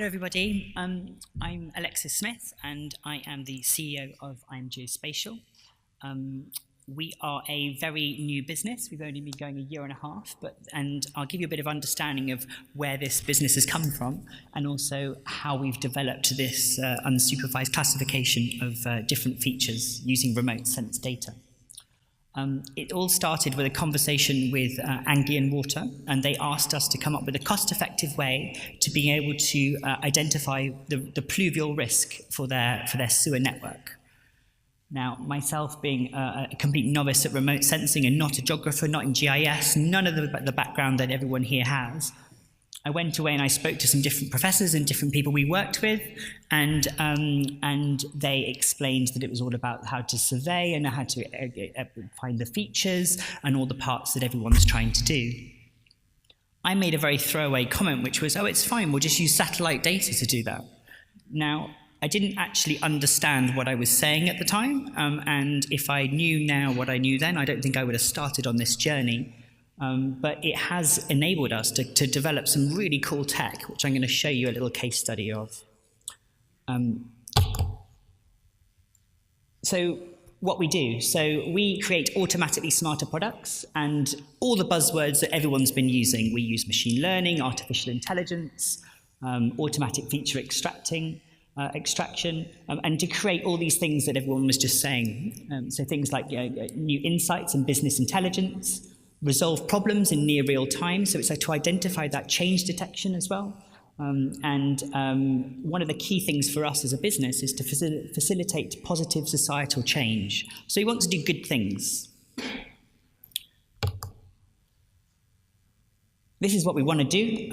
Hello everybody, I'm Alexis Smith and I am the CEO of IMGeospatial. We are a very new business. We've only been going a year and a half, and I'll give you a bit of understanding of where this business has come from and also how we've developed this unsupervised classification of different features using remote sense data. It all started with a conversation with Anglian Water, and they asked us to come up with a cost-effective way to be able to identify the pluvial risk for their sewer network. Now, myself being a complete novice at remote sensing and not a geographer, not in GIS, none of the background that everyone here has, I went away and I spoke to some different professors and different people we worked with, and they explained that it was all about how to survey and how to find the features and all the parts that everyone's trying to do. I made a very throwaway comment, which was, oh, it's fine, we'll just use satellite data to do that. Now, I didn't actually understand what I was saying at the time, and if I knew now what I knew then, I don't think I would have started on this journey. But it has enabled us to develop some really cool tech, which I'm going to show you a little case study of. So what we do, so we create automatically smarter products, and all the buzzwords that everyone's been using. We use machine learning, artificial intelligence, automatic feature extraction, and to create all these things that everyone was just saying. So things like new insights and business intelligence, resolve problems in near real time, so it's like to identify that change detection as well. One of the key things for us as a business is to facilitate positive societal change. So we want to do good things. This is what we want to do.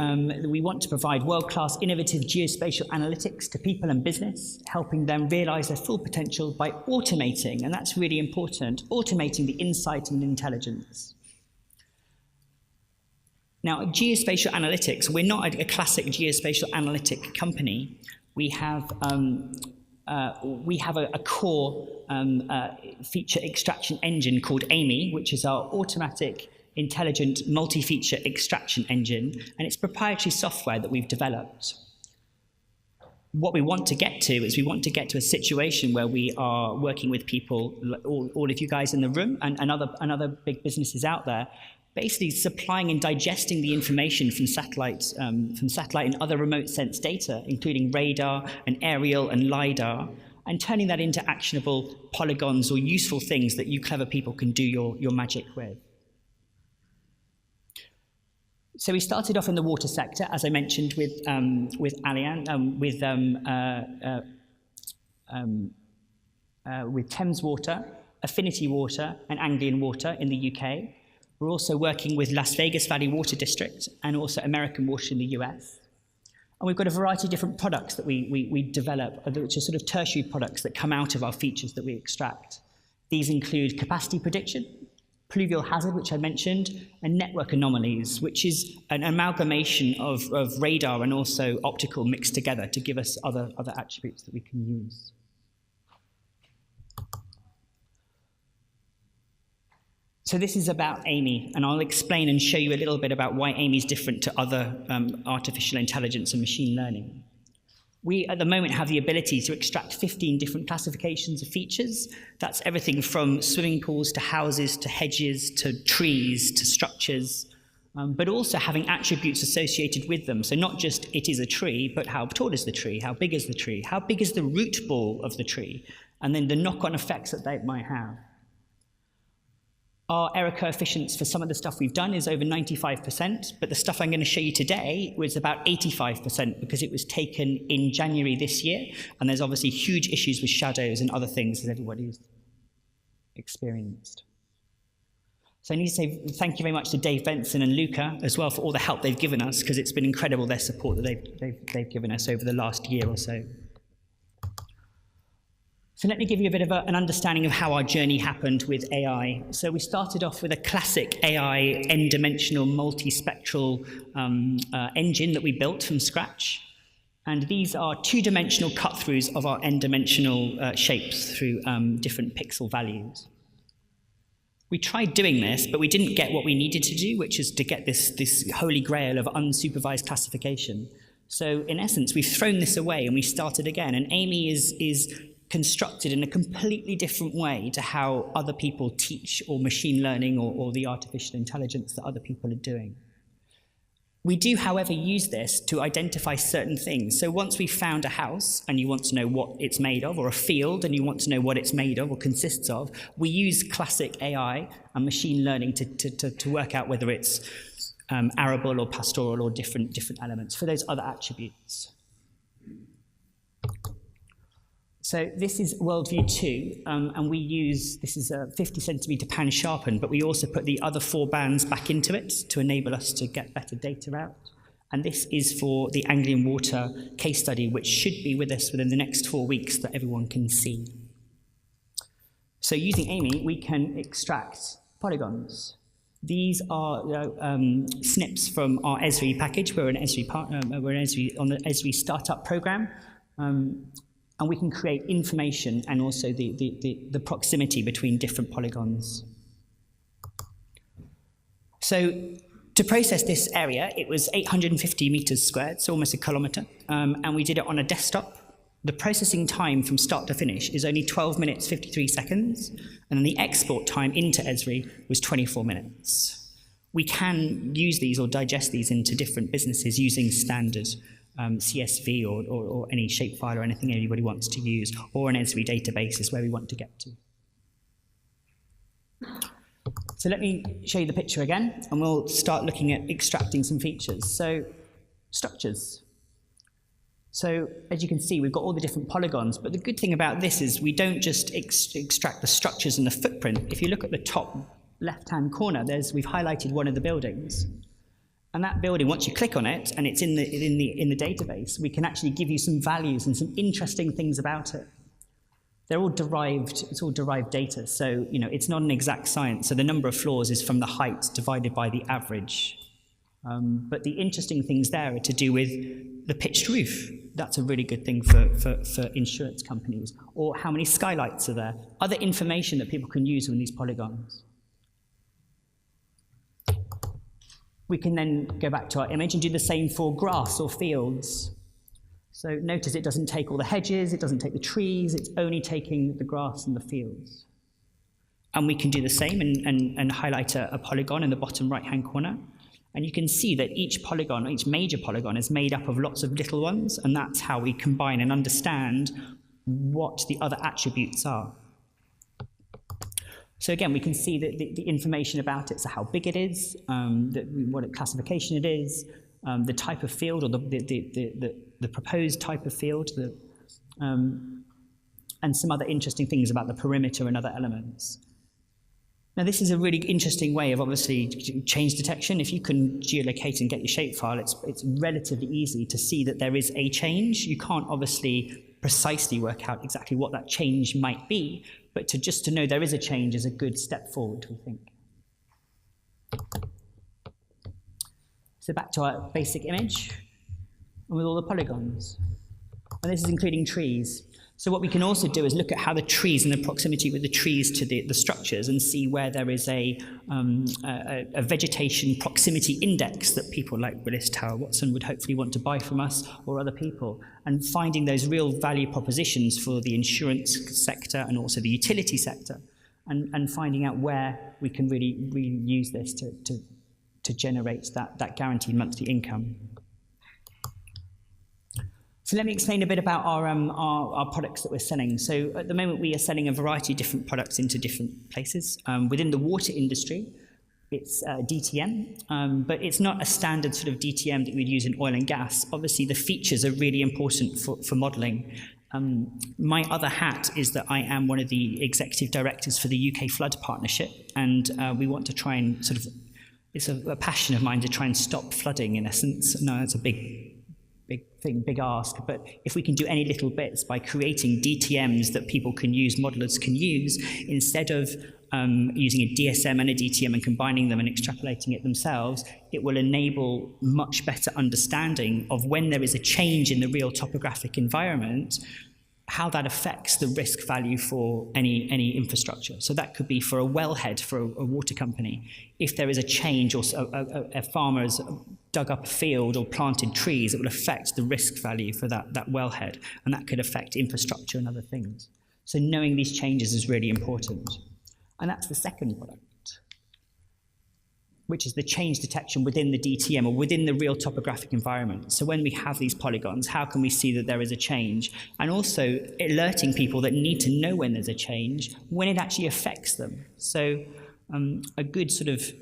We want to provide world-class innovative geospatial analytics to people and business, helping them realize their full potential by automating, and that's really important, automating the insight and intelligence. Now, geospatial analytics, we're not a classic geospatial analytic company. We have a core feature extraction engine called AIMEE, which is our automatic intelligent multi-feature extraction engine, and it's proprietary software that we've developed. What we want to get to is we want to get to a situation where we are working with people, all of you guys in the room, and other big businesses out there, basically supplying and digesting the information from satellite and other remote sense data, including radar and aerial and LiDAR, and turning that into actionable polygons or useful things that you clever people can do your magic with. So we started off in the water sector, as I mentioned, with Thames Water, Affinity Water, and Anglian Water in the UK. We're also working with Las Vegas Valley Water District and also American Water in the US. And we've got a variety of different products that we develop, which are sort of tertiary products that come out of our features that we extract. These include capacity prediction, pluvial hazard, which I mentioned, and network anomalies, which is an amalgamation of radar and also optical mixed together to give us other attributes that we can use. So this is about AIMEE, and I'll explain and show you a little bit about why AIMEE is different to other artificial intelligence and machine learning. We, at the moment, have the ability to extract 15 different classifications of features. That's everything from swimming pools to houses to hedges to trees to structures, but also having attributes associated with them. So not just it is a tree, but how tall is the tree? How big is the tree? How big is the root ball of the tree? And then the knock-on effects that they might have. Our error coefficients for some of the stuff we've done is over 95%, but the stuff I'm going to show you today was about 85% because it was taken in January this year, and there's obviously huge issues with shadows and other things that everybody's experienced. So I need to say thank you very much to Dave Benson and Luca as well for all the help they've given us, because it's been incredible, their support that they've given us over the last year or so. So let me give you a bit of an understanding of how our journey happened with AI. So we started off with a classic AI n-dimensional multispectral engine that we built from scratch. And these are two-dimensional cut-throughs of our n-dimensional shapes through different pixel values. We tried doing this, but we didn't get what we needed to do, which is to get this holy grail of unsupervised classification. So in essence, we've thrown this away and we started again. And AIMEE is constructed in a completely different way to how other people teach or machine learning or the artificial intelligence that other people are doing. We do, however, use this to identify certain things. So once we've found a house and you want to know what it's made of, or a field and you want to know what it's made of or consists of, we use classic AI and machine learning to work out whether it's arable or pastoral or different elements for those other attributes. So this is worldview 2, and we use, this is a 50 centimeter pan sharpened, but we also put the other 4 bands back into it to enable us to get better data out. And this is for the Anglian Water case study, which should be with us within the next 4 weeks that everyone can see. So using AIMEE, we can extract polygons. These are snips from our Esri package. We're an Esri partner, we're on the Esri startup program. And we can create information and also the proximity between different polygons. So to process this area, it was 850 meters squared, so almost a kilometer, and we did it on a desktop. The processing time from start to finish is only 12 minutes, 53 seconds, and then the export time into Esri was 24 minutes. We can use these or digest these into different businesses using standard CSV or any shapefile or anything anybody wants to use, or an Esri database is where we want to get to. So let me show you the picture again, and we'll start looking at extracting some features. So structures. So as you can see, we've got all the different polygons, but the good thing about this is we don't just extract the structures and the footprint. If you look at the top left-hand corner, we've highlighted one of the buildings. And that building, once you click on it, and it's in the database, we can actually give you some values and some interesting things about it. They're all derived, it's all derived data, so it's not an exact science. So the number of floors is from the height divided by the average. But the interesting things there are to do with the pitched roof. That's a really good thing for insurance companies. Or how many skylights are there. Other information that people can use on these polygons. We can then go back to our image and do the same for grass or fields. So notice it doesn't take all the hedges, it doesn't take the trees, it's only taking the grass and the fields. And we can do the same and highlight a polygon in the bottom right-hand corner. And you can see that each polygon, each major polygon, is made up of lots of little ones, and that's how we combine and understand what the other attributes are. So again, we can see the information about it, so how big it is, what classification it is, the type of field or the proposed type of field, and some other interesting things about the perimeter and other elements. Now this is a really interesting way of obviously change detection. If you can geolocate and get your shapefile, it's relatively easy to see that there is a change. You can't obviously precisely work out exactly what that change might be, but just to know there is a change is a good step forward, we think. So back to our basic image, and with all the polygons. And this is including trees. So what we can also do is look at how the trees and the proximity with the trees to the structures and see where there is a vegetation proximity index that people like Willis Tower Watson would hopefully want to buy from us or other people, and finding those real value propositions for the insurance sector and also the utility sector, and finding out where we can really use this to generate that guaranteed monthly income. So let me explain a bit about our products that we're selling. So at the moment, we are selling a variety of different products into different places. Within the water industry, it's DTM, but it's not a standard sort of DTM that we'd use in oil and gas. Obviously, the features are really important for modeling. My other hat is that I am one of the executive directors for the UK Flood Partnership, and we want to try and sort of, it's a passion of mine to try and stop flooding, in essence. No, it's a big thing, big ask, but if we can do any little bits by creating DTMs that people can use, modelers can use, instead of using a DSM and a DTM and combining them and extrapolating it themselves, it will enable much better understanding of when there is a change in the real topographic environment, how that affects the risk value for any infrastructure. So that could be for a wellhead for a water company. If there is a change or a farmer has dug up a field or planted trees, it will affect the risk value for that wellhead, and that could affect infrastructure and other things. So knowing these changes is really important. And that's the second product, which is the change detection within the DTM or within the real topographic environment. So when we have these polygons, how can we see that there is a change? And also alerting people that need to know when there's a change, when it actually affects them. So a good sort of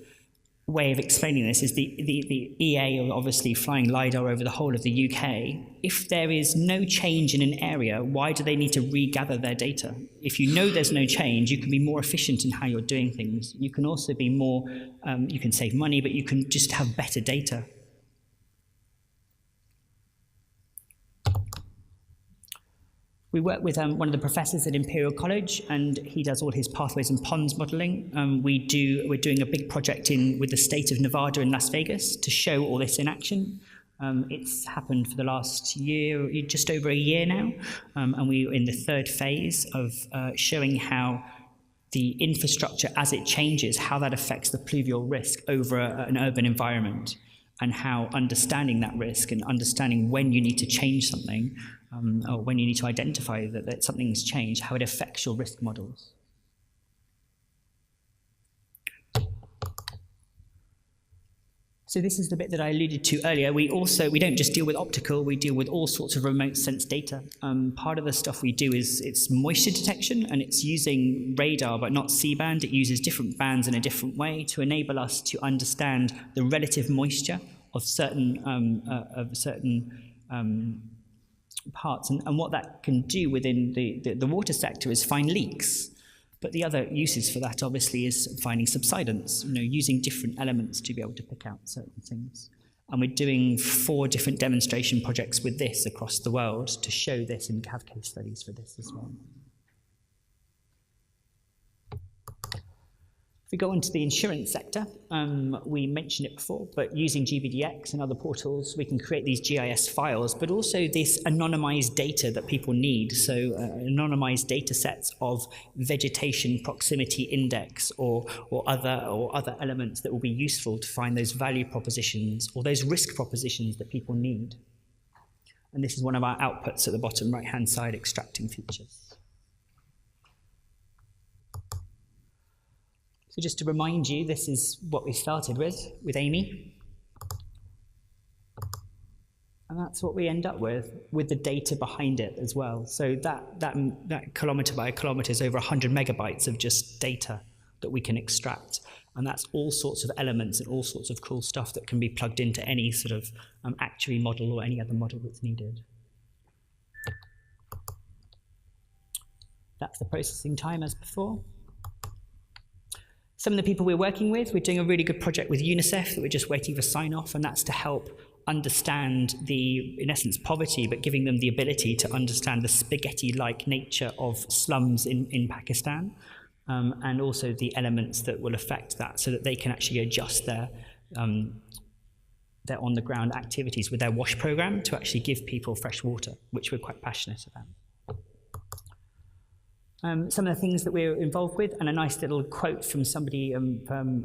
way of explaining this is the EA are obviously flying LiDAR over the whole of the UK. If there is no change in an area, why do they need to regather their data? If you know there's no change, you can be more efficient in how you're doing things. You can also be more, you can save money, but you can just have better data. We work with one of the professors at Imperial College, and he does all his pathways and ponds modeling. We're doing a big project with the state of Nevada in Las Vegas to show all this in action. It's happened for the last year, just over a year now, and we're in the third phase of showing how the infrastructure, as it changes, how that affects the pluvial risk over an urban environment, and how understanding that risk and understanding when you need to change something, or when you need to identify that something's changed, how it affects your risk models. So this is the bit that I alluded to earlier. We don't just deal with optical, we deal with all sorts of remote sense data. Part of the stuff we do is it's moisture detection, and it's using radar but not C-band. It uses different bands in a different way to enable us to understand the relative moisture of certain parts. And what that can do within the water sector is find leaks. But the other uses for that, obviously, is finding subsidence, using different elements to be able to pick out certain things. And we're doing 4 different demonstration projects with this across the world to show this and have case studies for this as well. If we go into the insurance sector, we mentioned it before, but using GBDX and other portals, we can create these GIS files, but also this anonymized data that people need. So anonymized data sets of vegetation proximity index or other elements that will be useful to find those value propositions or those risk propositions that people need. And this is one of our outputs at the bottom right-hand side, extracting features. So just to remind you, this is what we started with AIMEE. And that's what we end up with the data behind it as well. So that kilometer by kilometer is over 100 megabytes of just data that we can extract. And that's all sorts of elements and all sorts of cool stuff that can be plugged into any sort of actuary model or any other model that's needed. That's the processing time as before. Some of the people we're working with, we're doing a really good project with UNICEF that we're just waiting for sign-off, and that's to help understand in essence, poverty, but giving them the ability to understand the spaghetti-like nature of slums in Pakistan, and also the elements that will affect that so that they can actually adjust their on-the-ground activities with their WASH program to actually give people fresh water, which we're quite passionate about. Some of the things that we're involved with, and a nice little quote from somebody from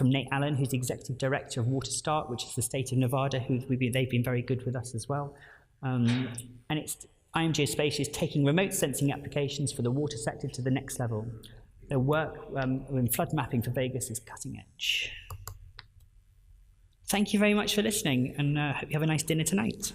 Nate Allen, who's the Executive Director of WaterStart, which is the state of Nevada, they've been very good with us as well. And it's IMGeospatial is taking remote sensing applications for the water sector to the next level. Their work in flood mapping for Vegas is cutting edge. Thank you very much for listening, and hope you have a nice dinner tonight.